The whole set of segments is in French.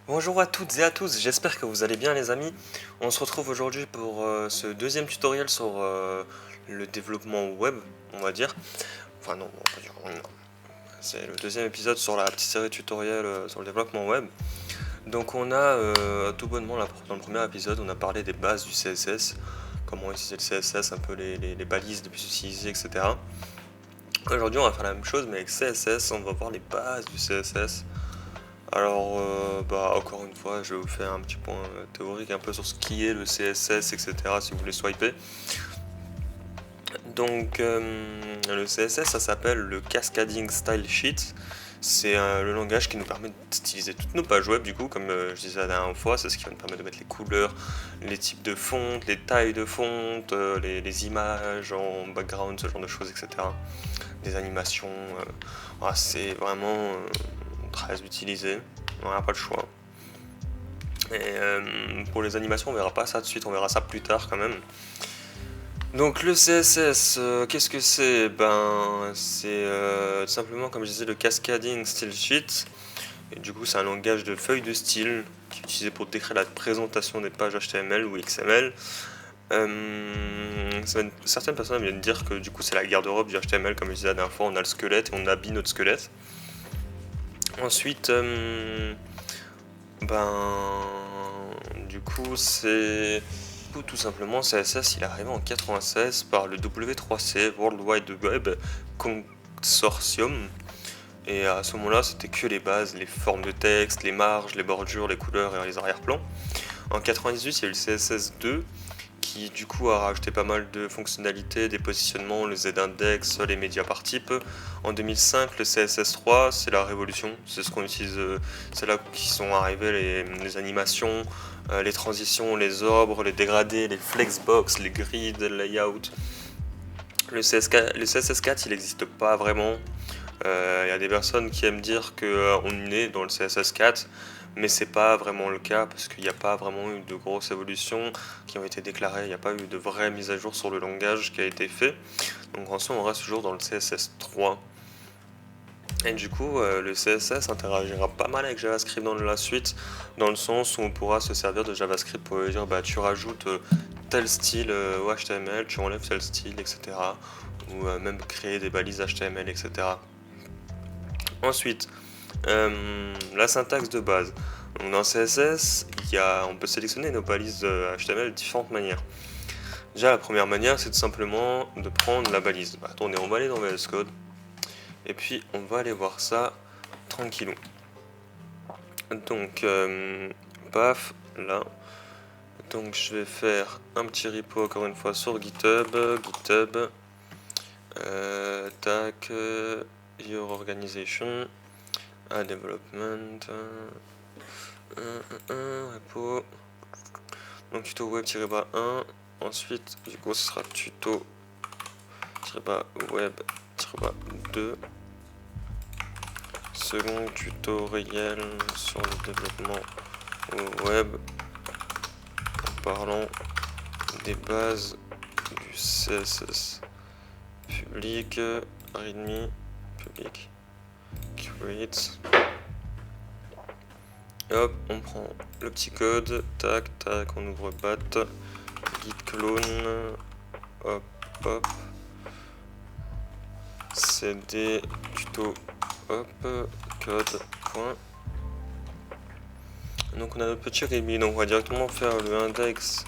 Bonjour à toutes et à tous, j'espère que vous allez bien les amis. On se retrouve aujourd'hui pour ce deuxième tutoriel sur le développement web, on va dire. Enfin non, on va dire non. C'est le deuxième épisode sur la petite série tutoriel sur le développement web. Donc on a tout bonnement là, dans le premier épisode, on a parlé des bases du CSS, comment utiliser le CSS, un peu les balises de plus utiliser, etc. Aujourd'hui on va faire la même chose mais avec CSS, on va voir les bases du CSS. Alors encore une fois je vais vous faire un petit point théorique un peu sur ce qui est le CSS, etc. si vous voulez swiper. Donc le CSS ça s'appelle le Cascading Style Sheet. C'est le langage qui nous permet d'utiliser toutes nos pages web du coup, comme je disais la dernière fois, c'est ce qui va nous permettre de mettre les couleurs, les types de fonte, les tailles de fonte, les images en background, ce genre de choses, etc. Des animations, voilà, c'est vraiment très utilisé, on n'a pas le choix. Et pour les animations on verra pas ça tout de suite, on verra ça plus tard quand même. Donc le CSS, qu'est-ce que c'est? C'est tout simplement, comme je disais, le Cascading Style Sheet. Et du coup c'est un langage de feuilles de style qui est utilisé pour décrire la présentation des pages HTML ou XML. Certaines personnes viennent dire que du coup c'est la garde-robe du HTML, comme je disais la dernière fois, on a le squelette et on habille notre squelette. Ensuite, du coup c'est... Tout simplement, CSS il est arrivé en 96 par le W3C, World Wide Web Consortium. Et à ce moment-là, c'était que les bases, les formes de texte, les marges, les bordures, les couleurs et les arrière-plans. En 98, il y a eu le CSS2 qui du coup a rajouté pas mal de fonctionnalités, des positionnements, le Z-index, les médias par type. En 2005, le CSS3, c'est la révolution, c'est ce qu'on utilise, c'est là qui sont arrivées les animations, les transitions, les orbres, les dégradés, les flexbox, les grids, le layout. Le CSS4 il n'existe pas vraiment. Il y a des personnes qui aiment dire qu'on est dans le CSS4, mais c'est pas vraiment le cas parce qu'il n'y a pas vraiment eu de grosses évolutions qui ont été déclarées, il n'y a pas eu de vraie mise à jour sur le langage qui a été fait. Donc en soi on reste toujours dans le CSS3. Et du coup, le CSS interagira pas mal avec JavaScript dans la suite, dans le sens où on pourra se servir de JavaScript pour dire tu rajoutes tel style au HTML, tu enlèves tel style, etc. Ou même créer des balises HTML, etc. Ensuite, la syntaxe de base. Donc dans CSS, on peut sélectionner nos balises HTML de différentes manières. Déjà, la première manière, c'est tout simplement de prendre la balise. Attendez, on va aller dans VS Code. Et puis, on va aller voir ça tranquillou. Donc, paf, là. Donc, je vais faire un petit repo, encore une fois, sur GitHub. Tac, your organization, development, repo. Donc, tuto web-1. Ensuite, du coup, ce sera tuto-web-2. Second tutoriel sur le développement web en parlant des bases du CSS. Public, readme, public, create. Et hop, on prend le petit code, tac, on ouvre bat, git clone, hop, cd tuto, hop, code, point. Donc on a notre petit readme, donc on va directement faire le index.html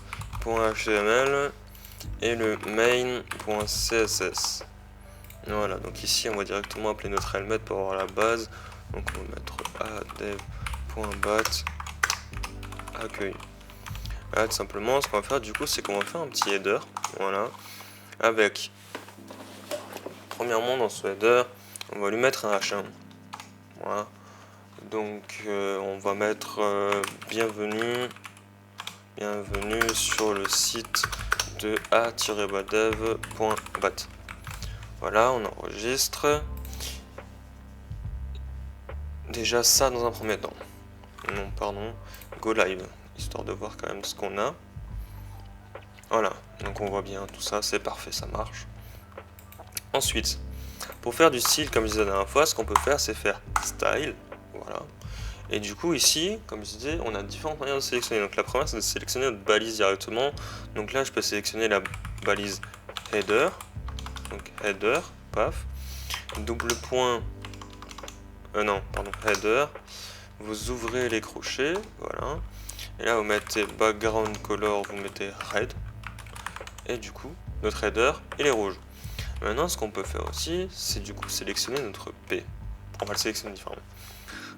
et le main.css. Voilà, donc ici on va directement appeler notre element pour avoir la base. Donc on va mettre adev.bat accueil. Là tout simplement ce qu'on va faire du coup c'est qu'on va faire un petit header, voilà, avec premièrement dans ce header on va lui mettre un h1, voilà. Donc on va mettre bienvenue sur le site de a-dev.bat. Voilà, on enregistre. Déjà ça dans un premier temps. Non, pardon, go live, histoire de voir quand même ce qu'on a. Voilà, donc on voit bien tout ça, c'est parfait, ça marche. Ensuite, pour faire du style, comme je disais la dernière fois, ce qu'on peut faire, c'est faire style, voilà. Et du coup ici, comme je disais, on a différentes manières de sélectionner. Donc la première, c'est de sélectionner notre balise directement. Donc là, je peux sélectionner la balise header, donc header, paf, double point, non, pardon, header. Vous ouvrez les crochets, voilà. Et là, vous mettez background color, vous mettez red. Et du coup, notre header, il est rouge. Maintenant, ce qu'on peut faire aussi, c'est du coup sélectionner notre P. On va le sélectionner différemment.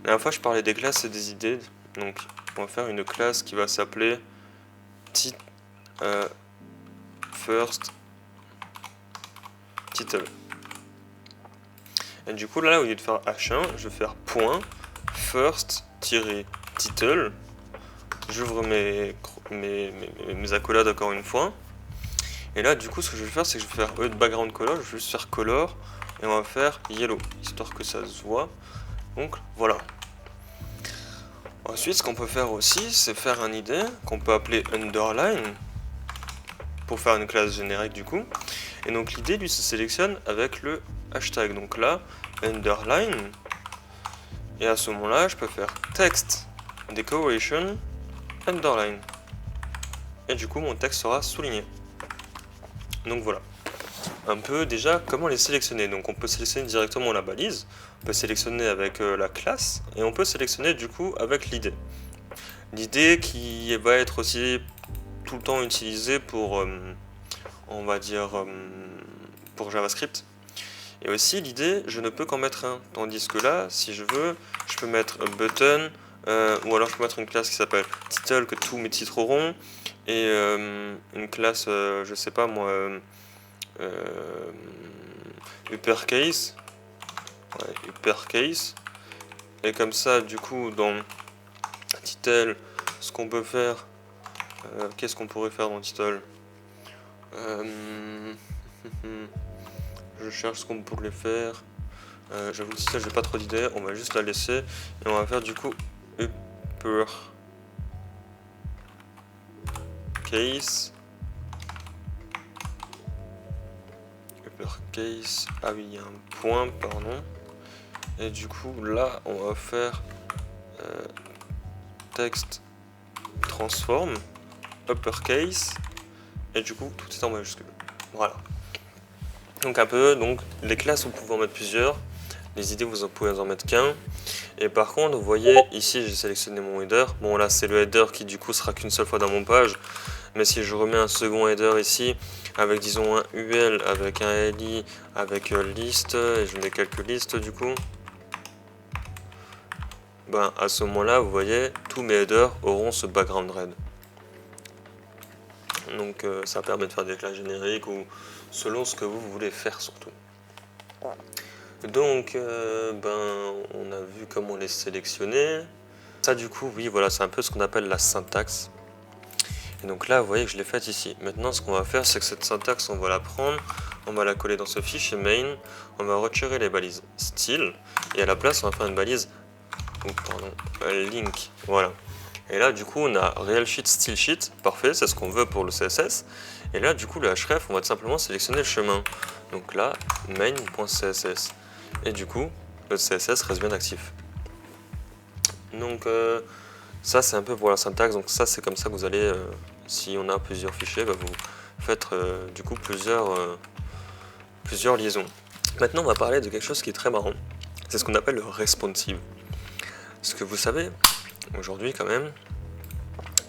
La dernière fois, je parlais des classes et des idées. Donc, on va faire une classe qui va s'appeler first title. Et du coup, là, au lieu de faire H1, je vais faire point first-title. J'ouvre mes accolades encore une fois. Et là, du coup, ce que je vais faire, c'est que je vais faire, au lieu de background color, je vais juste faire color. Et on va faire yellow, histoire que ça se voit. Donc, voilà. Ensuite, ce qu'on peut faire aussi, c'est faire un ID qu'on peut appeler underline. Pour faire une classe générique, du coup. Et donc, l'idée, lui, se sélectionne avec le hashtag. Donc là, underline. Et à ce moment-là, je peux faire text decoration underline. Et du coup, mon texte sera souligné. Donc voilà. Un peu déjà comment les sélectionner. Donc on peut sélectionner directement la balise, on peut sélectionner avec la classe, et on peut sélectionner du coup avec l'idée. L'idée qui va être aussi tout le temps utilisée pour, on va dire, pour JavaScript. Et aussi l'idée, je ne peux qu'en mettre un. Tandis que là, si je veux, je peux mettre button, ou alors je peux mettre une classe qui s'appelle title, que tous mes titres auront, et une classe, je sais pas moi, uppercase, ouais, uppercase, et comme ça, du coup, dans title, ce qu'on peut faire, qu'est-ce qu'on pourrait faire dans title? Je cherche ce qu'on pourrait faire. J'avoue que title, j'ai pas trop d'idées, on va juste la laisser, et on va faire du coup uppercase. Uppercase, ah oui, il y a un point, pardon. Et du coup, là, on va faire texte transform, uppercase, et du coup, tout est en majuscule. Voilà. Donc un peu, donc les classes, vous pouvez en mettre plusieurs. Les idées, vous en pouvez en mettre qu'un. Et par contre, vous voyez, ici, j'ai sélectionné mon header. Bon, là, c'est le header qui, du coup, sera qu'une seule fois dans mon page. Mais si je remets un second header ici, avec, disons, un UL, avec un LI, avec liste, et je mets quelques listes, du coup, ben, à ce moment-là, vous voyez, tous mes headers auront ce background red. Donc, ça permet de faire des classes génériques ou selon ce que vous voulez faire, surtout. Donc, ben, on a vu comment les sélectionner. Ça, du coup, oui, voilà, c'est un peu ce qu'on appelle la syntaxe. Et donc là, vous voyez que je l'ai faite ici. Maintenant, ce qu'on va faire, c'est que cette syntaxe, on va la prendre, on va la coller dans ce fichier main, on va retirer les balises style, et à la place, on va faire une balise, link, voilà. Et là, du coup, on a real sheet, style sheet, parfait, c'est ce qu'on veut pour le CSS. Et là, du coup, le href, on va tout simplement sélectionner le chemin. Donc là, main.css. Et du coup, le CSS reste bien actif. Donc ça, c'est un peu pour la syntaxe. Donc ça, c'est comme ça que vous allez, si on a plusieurs fichiers, bah, vous faites du coup plusieurs liaisons. Maintenant, on va parler de quelque chose qui est très marrant. C'est ce qu'on appelle le responsive. Ce que vous savez, aujourd'hui quand même,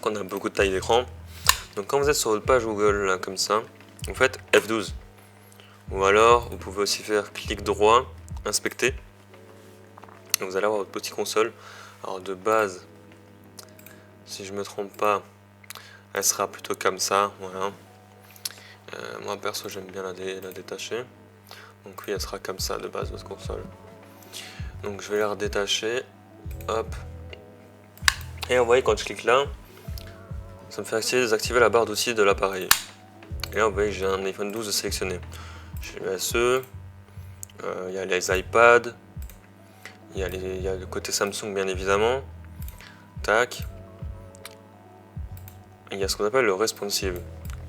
qu'on a beaucoup de taille d'écran. Donc quand vous êtes sur votre page Google, là, comme ça, vous faites F12. Ou alors, vous pouvez aussi faire clic droit, inspecter. Donc vous allez avoir votre petite console. Alors de base, si je me trompe pas, elle sera plutôt comme ça, voilà. Moi perso, j'aime bien la détacher. Donc oui, elle sera comme ça de base, votre console. Donc je vais la redétacher, hop. Et vous voyez, quand je clique là, ça me fait désactiver la barre d'outils de l'appareil. Et là, vous voyez que j'ai un iPhone 12 sélectionné. J'ai le SE, il y a les iPads, il y a le côté Samsung bien évidemment. Tac. Et il y a ce qu'on appelle le responsive,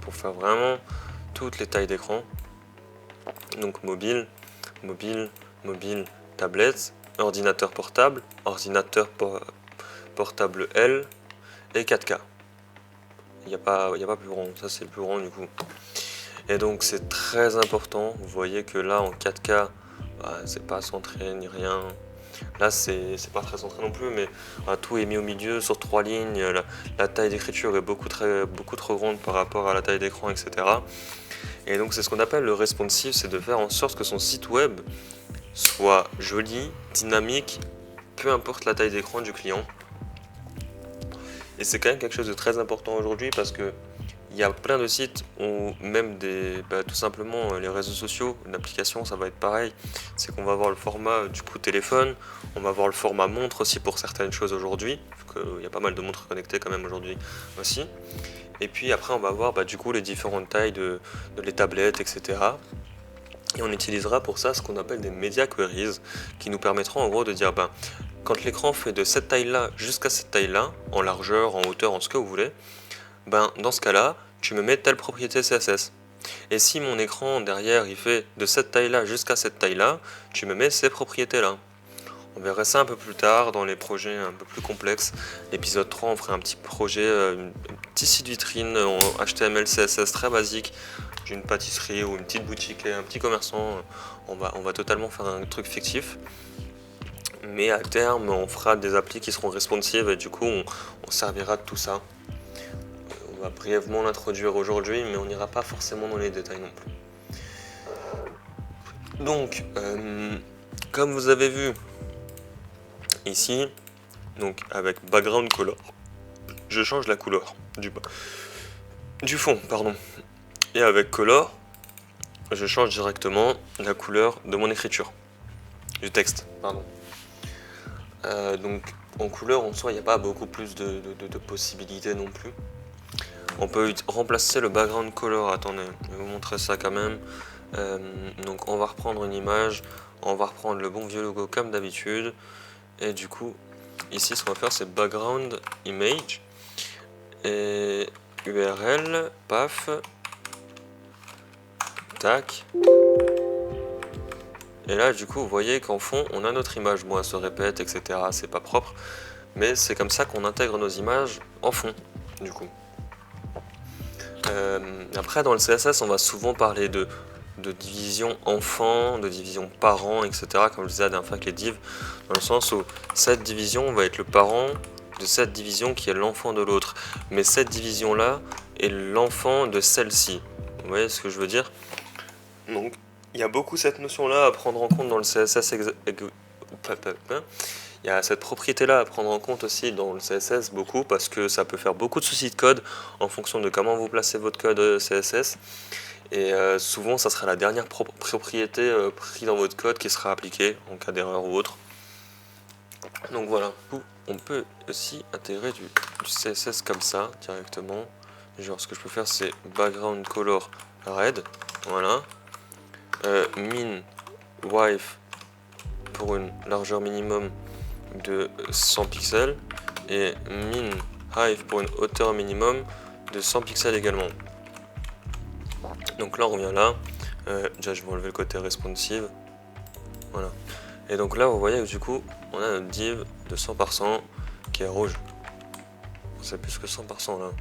pour faire vraiment toutes les tailles d'écran. Donc mobile, mobile, mobile, tablette, ordinateur portable, portable L et 4K. Il n'y a pas plus grand, ça c'est le plus grand du coup. Et donc c'est très important, vous voyez que là en 4K, c'est pas centré ni rien. Là c'est pas très centré non plus, mais tout est mis au milieu sur 3 lignes, la taille d'écriture est beaucoup trop grande par rapport à la taille d'écran, etc. Et donc c'est ce qu'on appelle le responsive, c'est de faire en sorte que son site web soit joli, dynamique, peu importe la taille d'écran du client. Et c'est quand même quelque chose de très important aujourd'hui parce que il y a plein de sites où même tout simplement les réseaux sociaux, une application, ça va être pareil. C'est qu'on va avoir le format du coup téléphone, on va avoir le format montre aussi pour certaines choses aujourd'hui. Il y a pas mal de montres connectées quand même aujourd'hui aussi. Et puis après on va avoir du coup les différentes tailles de les tablettes, etc. Et on utilisera pour ça ce qu'on appelle des media queries qui nous permettront en gros de dire quand l'écran fait de cette taille là jusqu'à cette taille là, en largeur, en hauteur, en ce que vous voulez, dans ce cas là, tu me mets telle propriété CSS. Et si mon écran derrière il fait de cette taille là jusqu'à cette taille là, tu me mets ces propriétés là. On verra ça un peu plus tard dans les projets un peu plus complexes. L'épisode 3, on ferait un petit projet, un petit site vitrine en HTML, CSS très basique d'une pâtisserie ou une petite boutique, un petit commerçant. On va totalement faire un truc fictif. Mais à terme, on fera des applis qui seront responsives et du coup, on servira de tout ça. On va brièvement l'introduire aujourd'hui, mais on n'ira pas forcément dans les détails non plus. Donc, comme vous avez vu ici, donc avec background color, je change la couleur du fond, pardon. Et avec color, je change directement la couleur de mon écriture, du texte, pardon. Donc en couleur, en soi, il n'y a pas beaucoup plus de possibilités non plus. On peut remplacer le background color. Attendez, je vais vous montrer ça quand même. Donc on va reprendre une image, on va reprendre le bon vieux logo comme d'habitude. Et du coup, ici, ce qu'on va faire, c'est background image et URL, paf, tac. Et là, du coup, vous voyez qu'en fond, on a notre image. Bon, elle se répète, etc. C'est pas propre, mais c'est comme ça qu'on intègre nos images en fond, du coup. Après, dans le CSS, on va souvent parler de division enfant, de division parent, etc. Comme je disais la dernière fois avec les divs, dans le sens où cette division va être le parent de cette division qui est l'enfant de l'autre. Mais cette division-là est l'enfant de celle-ci. Vous voyez ce que je veux dire? Donc, il y a beaucoup cette notion-là à prendre en compte dans le CSS. Il y a cette propriété-là à prendre en compte aussi dans le CSS beaucoup parce que ça peut faire beaucoup de soucis de code en fonction de comment vous placez votre code CSS. Et souvent, ça sera la dernière propriété prise dans votre code qui sera appliquée en cas d'erreur ou autre. Donc voilà, on peut aussi intégrer du CSS comme ça directement. Genre, ce que je peux faire, c'est background color red, voilà. Min wife pour une largeur minimum de 100 pixels et min height pour une hauteur minimum de 100 pixels également. Donc là on revient là, déjà je vais enlever le côté responsive, voilà. Et donc là vous voyez que du coup on a notre div de 100 par 100 qui est rouge. C'est plus que 100 par 100 là.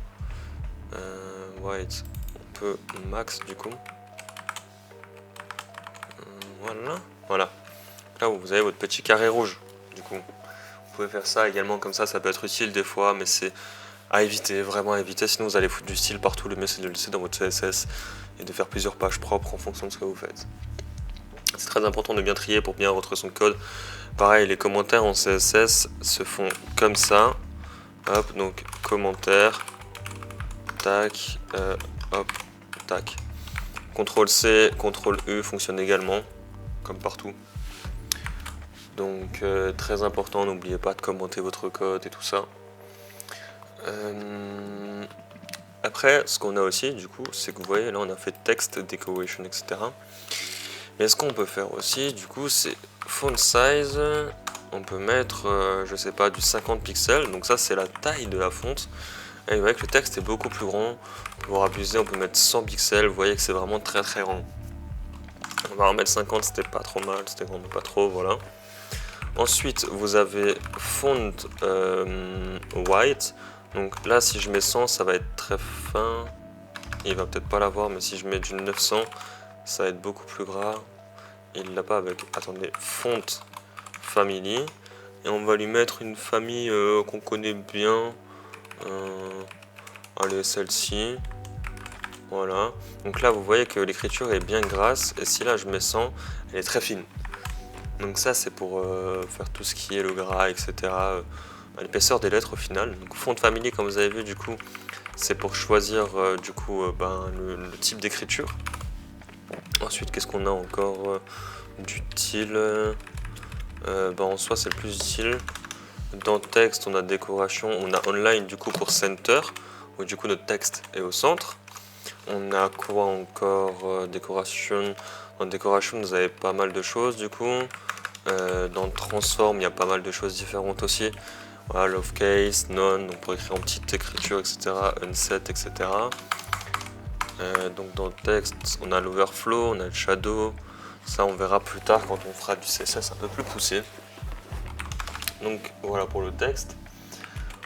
White, on peut max du coup. Voilà. Là vous avez votre petit carré rouge du coup. Vous pouvez faire ça également comme ça peut être utile des fois, mais c'est à éviter, vraiment à éviter, sinon vous allez foutre du style partout. Le mieux c'est de le laisser dans votre CSS et de faire plusieurs pages propres en fonction de ce que vous faites. C'est très important de bien trier pour bien retrouver son code. Pareil, les commentaires en CSS se font comme ça. Hop, donc commentaire, tac, hop, tac. CTRL-C, CTRL-U fonctionne également, comme partout. Donc très important, n'oubliez pas de commenter votre code et tout ça. Après, ce qu'on a aussi, du coup, c'est que vous voyez, là on a fait text, decoration, etc. Mais ce qu'on peut faire aussi, du coup, c'est font size. On peut mettre, je sais pas, du 50 pixels. Donc ça, c'est la taille de la fonte. Et vous voyez que le texte est beaucoup plus grand. Pour abuser, on peut mettre 100 pixels. Vous voyez que c'est vraiment très très grand. On va en mettre 50, c'était pas trop mal, c'était vraiment pas trop, voilà. Ensuite, vous avez font white. Donc là, si je mets 100, ça va être très fin. Il va peut-être pas l'avoir, mais si je mets du 900, ça va être beaucoup plus gras. Il l'a pas avec, attendez, font family. Et on va lui mettre une famille qu'on connaît bien. Allez, celle-ci. Voilà. Donc là, vous voyez que l'écriture est bien grasse. Et si là, je mets 100, elle est très fine. Donc ça, c'est pour faire tout ce qui est le gras, etc. L'épaisseur des lettres au final. Donc font family, comme vous avez vu, du coup, c'est pour choisir du coup le type d'écriture. Ensuite, qu'est-ce qu'on a encore d'utile en soi, c'est le plus utile. Dans texte, on a décoration, on a online du coup pour center, où du coup notre texte est au centre. On a quoi encore décoration. Dans décoration, vous avez pas mal de choses du coup. Dans transform, il y a pas mal de choses différentes aussi. Voilà, love case, none, on peut écrire en petite écriture, etc. Unset, etc. Donc dans le texte, on a l'overflow, on a le shadow. Ça, on verra plus tard quand on fera du CSS un peu plus poussé. Donc voilà pour le texte.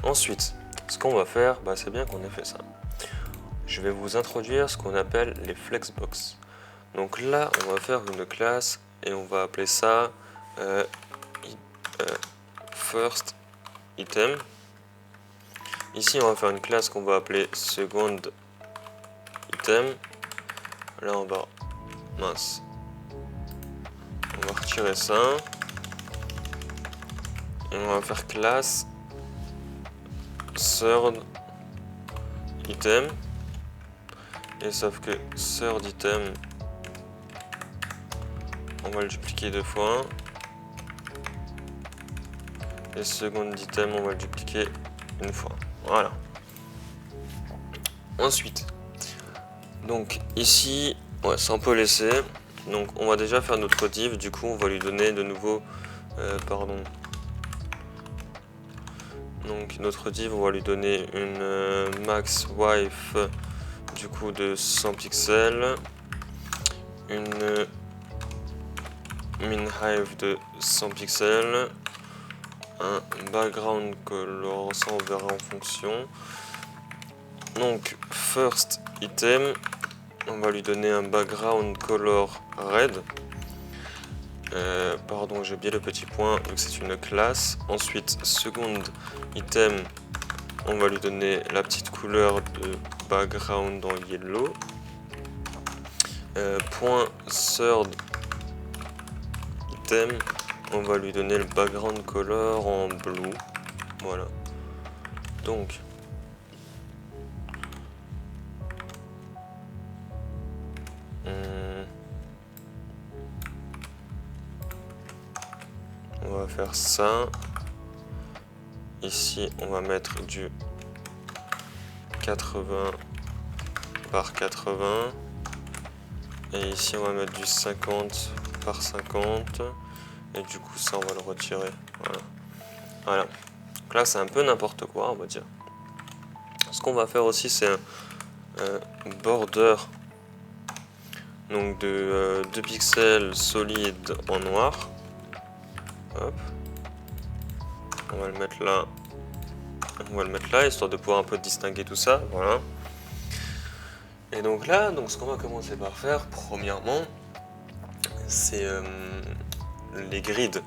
Ensuite, ce qu'on va faire, c'est bien qu'on ait fait ça. Je vais vous introduire ce qu'on appelle les flexbox. Donc là, on va faire une classe et on va appeler ça first item. Ici, on va faire une classe qu'on va appeler second item. Là, on va retirer ça. Et on va faire classe third item. Et sauf que third item, on va le dupliquer 2 fois. Et second item, on va le dupliquer 1 fois. Voilà. Ensuite, donc ici, c'est un peu laissé. Donc on va déjà faire notre div. Du coup, on va lui donner de nouveau, Donc notre div, on va lui donner une max wife du coup de 100 pixels, une min height de 100 pixels, un background color, ça on verra en fonction. Donc first item, on va lui donner un background color red. J'ai oublié le petit point, donc c'est une classe. Ensuite, second item, on va lui donner la petite couleur de background en yellow. Point third item, on va lui donner le background color en blue. Voilà. Donc, on va faire ça. Ici, on va mettre du 80 par 80. Et ici, on va mettre du 50 par 50. Et du coup, ça, on va le retirer. Voilà. Donc là, c'est un peu n'importe quoi, on va dire. Ce qu'on va faire aussi, c'est un border. Donc de 2 pixels solides en noir. Hop. On va le mettre là. On va le mettre là, histoire de pouvoir un peu distinguer tout ça. Voilà. Et donc là, ce qu'on va commencer par faire, premièrement, c'est les grids.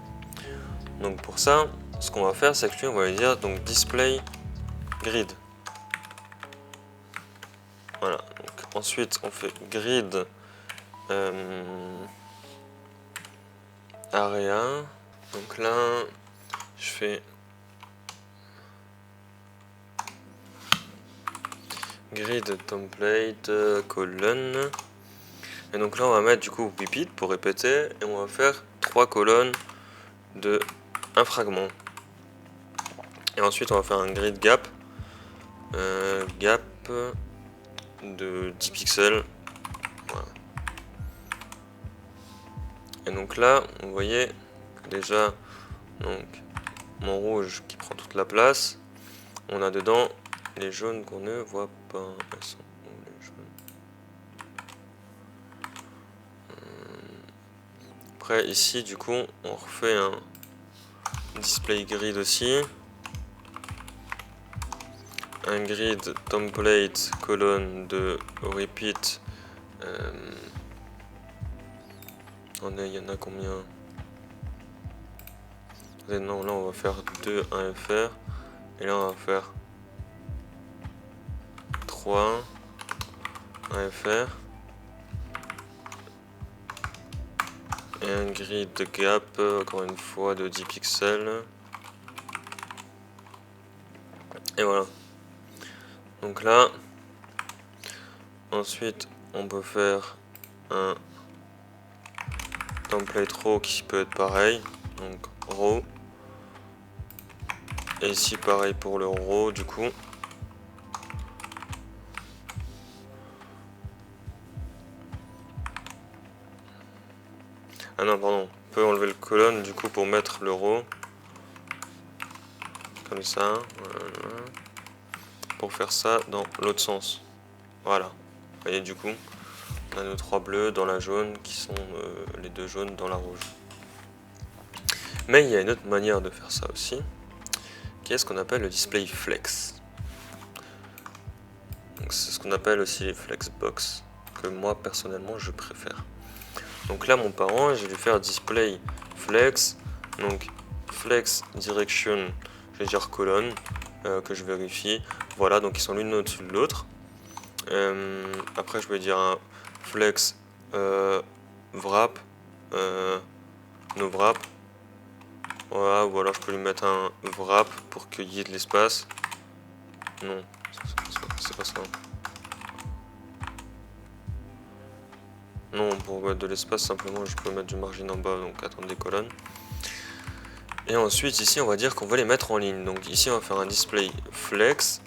Donc pour ça, ce qu'on va faire, c'est que lui, on va lui dire donc display grid. Voilà. Donc, ensuite, on fait grid area. Donc là, je fais grid template colonne. Et donc là, on va mettre du coup repeat pour répéter. Et on va faire 3 colonnes de un fragment. Et ensuite, on va faire un grid gap. Gap de 10 pixels. Voilà. Et donc là, vous voyez déjà donc, mon rouge qui prend toute la place. On a dedans les jaunes qu'on ne voit pas. Elles sont où les jaunes Après ici du coup on refait un display grid aussi, un grid template colonne de repeat. Il y en a combien? Non, là on va faire 2 1 fr, et là on va faire 3 1 fr et un grid de gap encore une fois de 10 pixels, et voilà. Donc là ensuite on peut faire un template row qui peut être pareil, donc row, et ici pareil pour le row du coup. Ah non pardon, on peut enlever le colonne du coup pour mettre le row comme ça, voilà. Pour faire ça dans l'autre sens, voilà. Vous voyez, du coup on a nos 3 bleus dans la jaune qui sont les 2 jaunes dans la rouge. Mais il y a une autre manière de faire ça aussi, qui est ce qu'on appelle le display flex. C'est ce qu'on appelle aussi les flexbox, que moi personnellement je préfère. Donc là mon parent, je vais lui faire display flex, donc flex direction, je vais dire colonne, que je vérifie. Voilà, donc ils sont l'une au-dessus de l'autre. Après je vais dire un flex wrap, no wrap. Voilà, ou alors je peux lui mettre un wrap pour qu'il y ait de l'espace. Non, c'est pas ça. Non, pour mettre de l'espace, simplement je peux mettre du margin en bas, donc attendre des colonnes. Et ensuite ici on va dire qu'on va les mettre en ligne. Donc ici on va faire un display flex,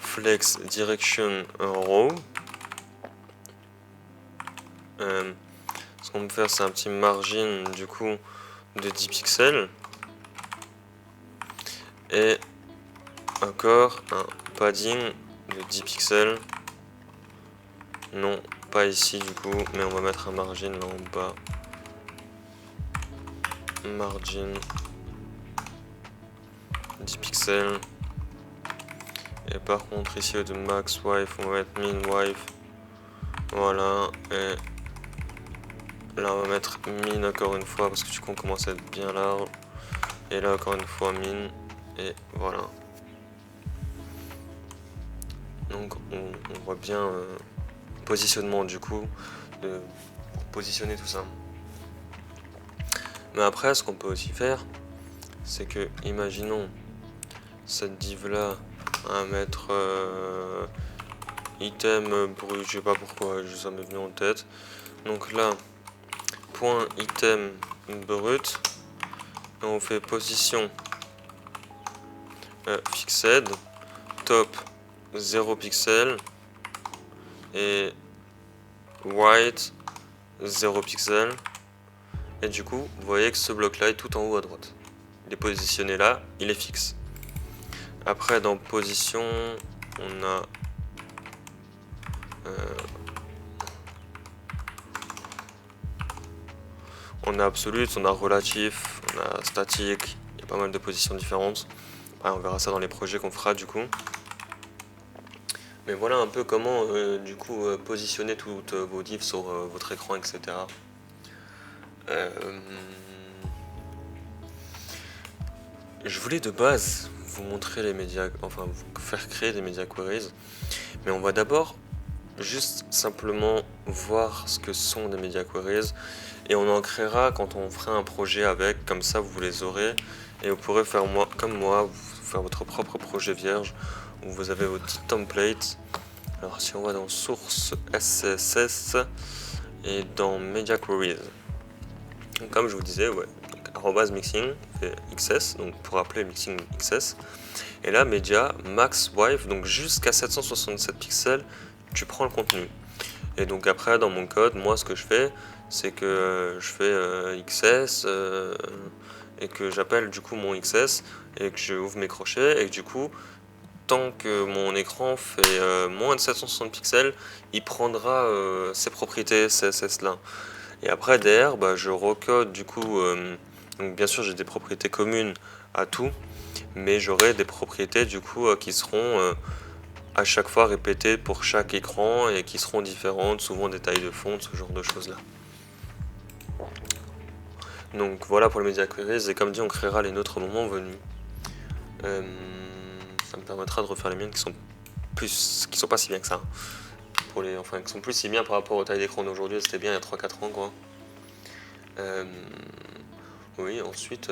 flex direction row. Ce qu'on peut faire, c'est un petit margin du coup de 10 pixels. Et encore un padding de 10 pixels. Non, pas ici du coup, mais on va mettre un margin là en bas. Margin 10 pixels. Et par contre ici au de max wife, on va mettre min wife. Voilà, et là on va mettre min encore une fois parce que du coup on commence à être bien large. Et là encore une fois min, et voilà. Donc on voit bien positionnement du coup, pour positionner tout ça. Mais après ce qu'on peut aussi faire, c'est que imaginons cette div là à mettre item brut, je sais pas pourquoi, ça m'est venu en tête. Donc là, point item brut, et on fait position fixed, top 0 pixel et white 0 pixel. Et du coup, vous voyez que ce bloc là est tout en haut à droite. Il est positionné là, il est fixe. Après dans position, on a absolute, on a relatif, on a statique, il y a pas mal de positions différentes. On verra ça dans les projets qu'on fera du coup. Mais voilà un peu comment du coup positionner toutes vos divs sur votre écran, etc. Je voulais de base vous montrer les médias, enfin vous faire créer des media queries, mais on va d'abord juste simplement voir ce que sont des media queries, et on en créera quand on fera un projet avec, comme ça vous les aurez, et vous pourrez faire comme moi, faire votre propre projet vierge, où vous avez vos petits templates. Alors si on va dans source SCSS et dans media queries, donc, comme je vous disais, ouais, @mixing fait XS, donc pour appeler mixing XS, et là media max wife, donc jusqu'à 767 pixels tu prends le contenu. Et donc après dans mon code, moi ce que je fais, c'est que je fais XS et que j'appelle du coup mon XS et que je ouvre mes crochets, et que du coup tant que mon écran fait moins de 760 pixels, il prendra ses propriétés CSS là. Et après derrière, je recode du coup, donc bien sûr j'ai des propriétés communes à tout, mais j'aurai des propriétés du coup qui seront à chaque fois répétées pour chaque écran et qui seront différentes, souvent des tailles de fond, ce genre de choses là. Donc voilà pour le Media Queries, et comme dit on créera les nôtres au moment venu. Ça me permettra de refaire les miennes qui sont pas si bien que ça. Qui sont plus si bien par rapport aux tailles d'écran d'aujourd'hui, c'était bien il y a 3-4 ans quoi. Oui, ensuite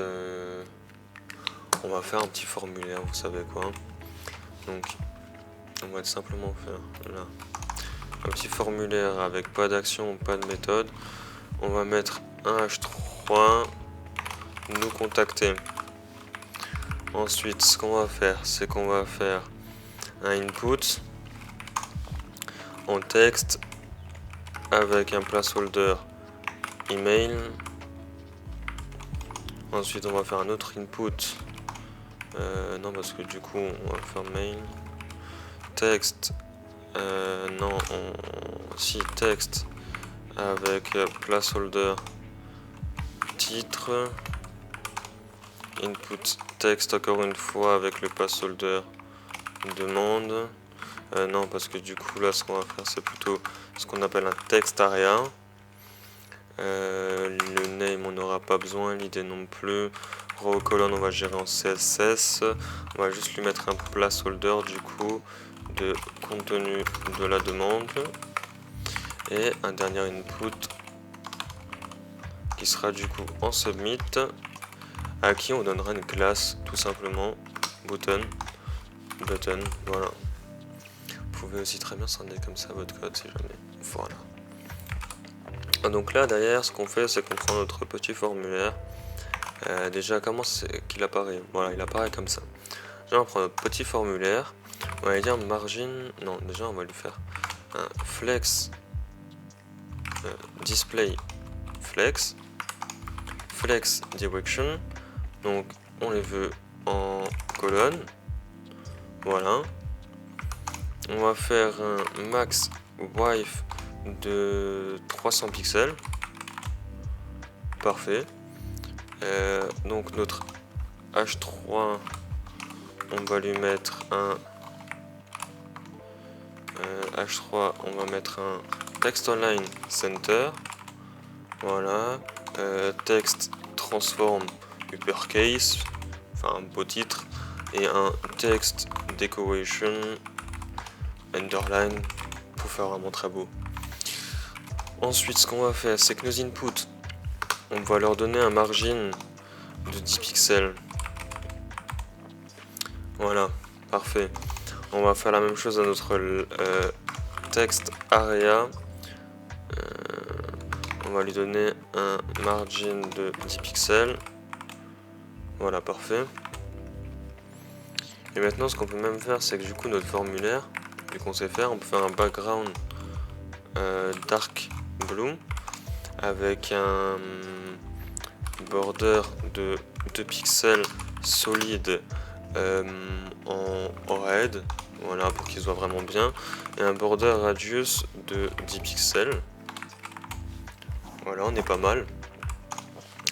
on va faire un petit formulaire, vous savez quoi. Donc on va simplement faire là un petit formulaire avec pas d'action, pas de méthode. On va mettre un h3 nous contacter. Ensuite ce qu'on va faire, c'est qu'on va faire un input en texte avec un placeholder email. Ensuite on va faire un autre input, non parce que du coup on va faire mail, texte, non, si texte avec placeholder titre, input texte encore une fois avec le placeholder demande, non parce que du coup là ce qu'on va faire c'est plutôt ce qu'on appelle un text area. Le name on n'aura pas besoin, l'idée non plus. Row colonne on va gérer en CSS. On va juste lui mettre un placeholder du coup de contenu de la demande. Et un dernier input qui sera du coup en submit, à qui on donnera une classe tout simplement button. Voilà. Vous pouvez aussi très bien scinder comme ça votre code si jamais. Voilà. Donc là derrière ce qu'on fait c'est qu'on prend notre petit formulaire. Déjà comment c'est qu'il apparaît? Voilà, il apparaît comme ça. Déjà on prend notre petit formulaire, on va lui dire margin, non déjà on va lui faire un flex display flex direction, donc on les veut en colonne, voilà. On va faire un max width de 300 pixels, parfait. Donc notre h3 on va lui mettre un h3 on va mettre un text online center, voilà. Texte transform uppercase, enfin un beau titre, et un text decoration underline pour faire vraiment très beau. Ensuite ce qu'on va faire c'est que nos inputs on va leur donner un margin de 10 pixels. Voilà, parfait. On va faire la même chose à notre text area. On va lui donner un margin de 10 pixels. Voilà, parfait. Et maintenant, ce qu'on peut même faire, c'est que du coup, notre formulaire, vu qu'on sait faire, on peut faire un background dark blue avec un border de 2 pixels solide en red, voilà, pour qu'il se voit vraiment bien, et un border radius de 10 pixels. Voilà, on est pas mal.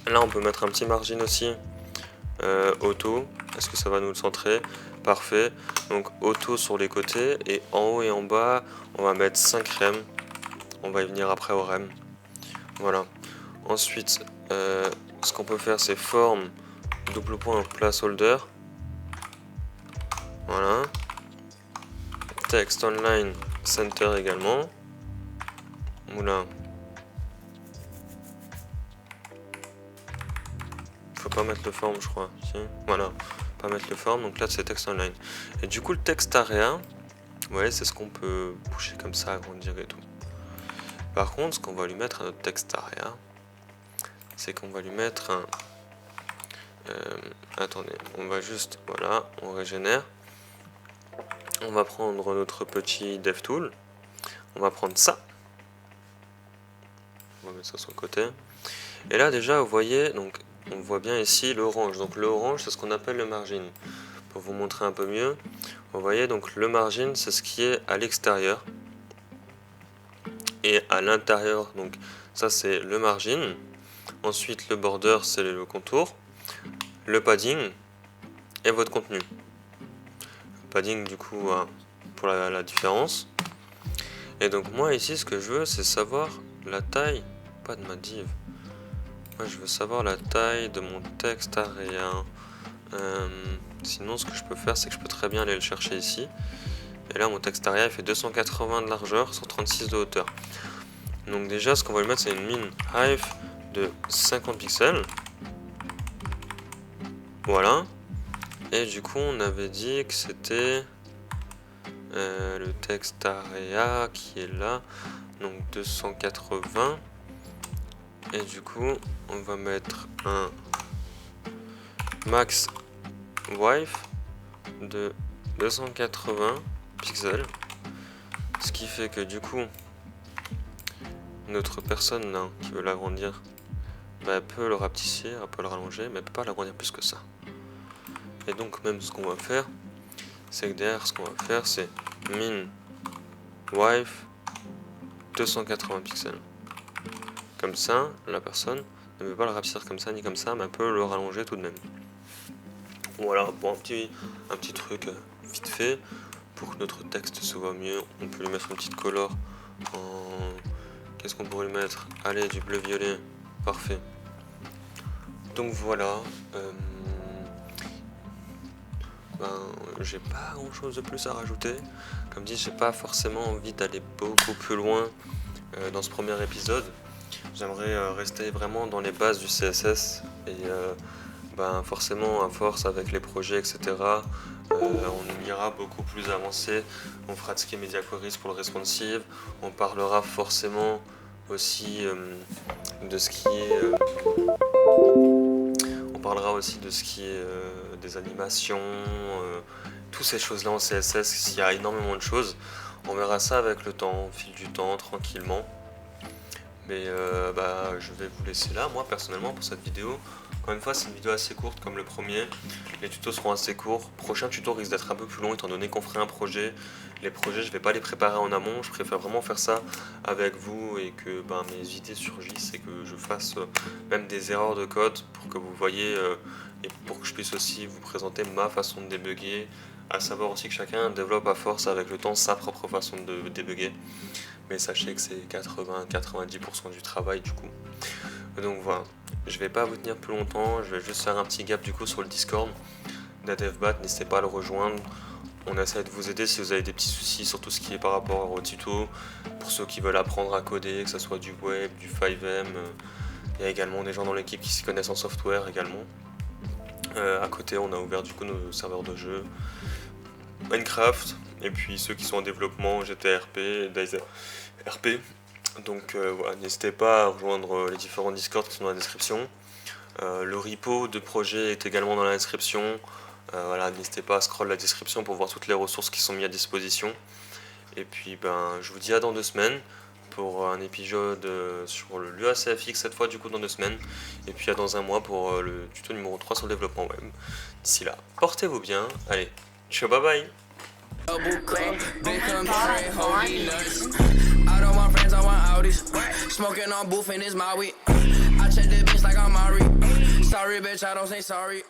Là on peut mettre un petit margin aussi, auto, est-ce que ça va nous le centrer? Parfait. Donc auto sur les côtés, et en haut et en bas on va mettre 5 rem, on va y venir après au rem. Voilà. Ensuite ce qu'on peut faire c'est form double point placeholder, voilà. Text online center également, oula, faut pas mettre le form je crois, si. Voilà, pas mettre le form, donc là c'est text online. Et du coup le text area, ouais, c'est ce qu'on peut bouger comme ça, agrandir et tout. Par contre ce qu'on va lui mettre à notre text area, c'est qu'on va lui mettre un attendez, on va juste, voilà, on régénère. On va prendre notre petit DevTool, on va prendre ça, on va mettre ça sur le côté. Et là déjà vous voyez, donc on voit bien ici l'orange. Donc l'orange c'est ce qu'on appelle le margin. Pour vous montrer un peu mieux, vous voyez donc le margin c'est ce qui est à l'extérieur. Et à l'intérieur, donc ça c'est le margin. Ensuite le border c'est le contour, le padding et votre contenu. Le padding du coup pour la différence. Et donc moi ici ce que je veux c'est savoir la taille, pas de ma div. Moi je veux savoir la taille de mon text area. Sinon ce que je peux faire c'est que je peux très bien aller le chercher ici. Et là mon text area il fait 280 de largeur, 136 de hauteur. Donc déjà ce qu'on va lui mettre c'est une min height de 50 pixels. Voilà. Et du coup on avait dit que c'était le text area qui est là. Donc 280. Et du coup on va mettre un max width de 280 pixels. Ce qui fait que du coup notre personne là, qui veut l'agrandir, bah, elle peut le rapetisser, elle peut le rallonger, mais elle peut pas l'agrandir plus que ça. Et donc même ce qu'on va faire, c'est que derrière ce qu'on va faire c'est min width 280 pixels. Comme ça, la personne ne peut pas le rapetisser comme ça ni comme ça, mais elle peut le rallonger tout de même. Voilà, pour un petit truc vite fait, pour que notre texte se voit mieux, on peut lui mettre une petite color en... Qu'est-ce qu'on pourrait lui mettre? Allez, du bleu-violet, parfait. Donc voilà, j'ai pas grand chose de plus à rajouter. Comme dit, j'ai pas forcément envie d'aller beaucoup plus loin dans ce premier épisode. J'aimerais rester vraiment dans les bases du CSS et forcément à force avec les projets etc. On ira beaucoup plus avancé. On fera de ce qui est media queries pour le responsive. On parlera forcément aussi de ce qui est des animations, toutes ces choses là en CSS. Il y a énormément de choses. On verra ça avec le temps, au fil du temps, tranquillement. Mais je vais vous laisser là, moi personnellement, pour cette vidéo. Encore une fois, c'est une vidéo assez courte comme le premier. Les tutos seront assez courts. Prochain tuto risque d'être un peu plus long étant donné qu'on ferait un projet. Les projets, je vais pas les préparer en amont. Je préfère vraiment faire ça avec vous et que mes idées surgissent et que je fasse même des erreurs de code pour que vous voyez et pour que je puisse aussi vous présenter ma façon de débugger. À savoir aussi que chacun développe à force avec le temps sa propre façon de débugger. Mais sachez que c'est 80-90% du travail du coup. Donc voilà, je vais pas vous tenir plus longtemps, je vais juste faire un petit gap du coup sur le Discord d'Adevbat, n'hésitez pas à le rejoindre. On essaie de vous aider si vous avez des petits soucis sur tout ce qui est par rapport au tuto, pour ceux qui veulent apprendre à coder, que ce soit du web, du 5M. Il y a également des gens dans l'équipe qui s'y connaissent en software également. À côté on a ouvert du coup nos serveurs de jeu, Minecraft, et puis ceux qui sont en développement, GTRP, DayzRP. Donc voilà, n'hésitez pas à rejoindre les différents Discord qui sont dans la description. Le repo de projet est également dans la description. Voilà, n'hésitez pas à scroll la description pour voir toutes les ressources qui sont mises à disposition. Et puis je vous dis à dans 2 semaines pour un épisode sur l'UACFX, cette fois du coup dans 2 semaines. Et puis à dans un mois pour le tuto numéro 3 sur le développement web. D'ici là, portez-vous bien. Allez, ciao, bye bye. All of my friends, I want Audis. Smoking on booth and it's my weed. I check the bitch like I'm Mari. Sorry, bitch, I don't say sorry.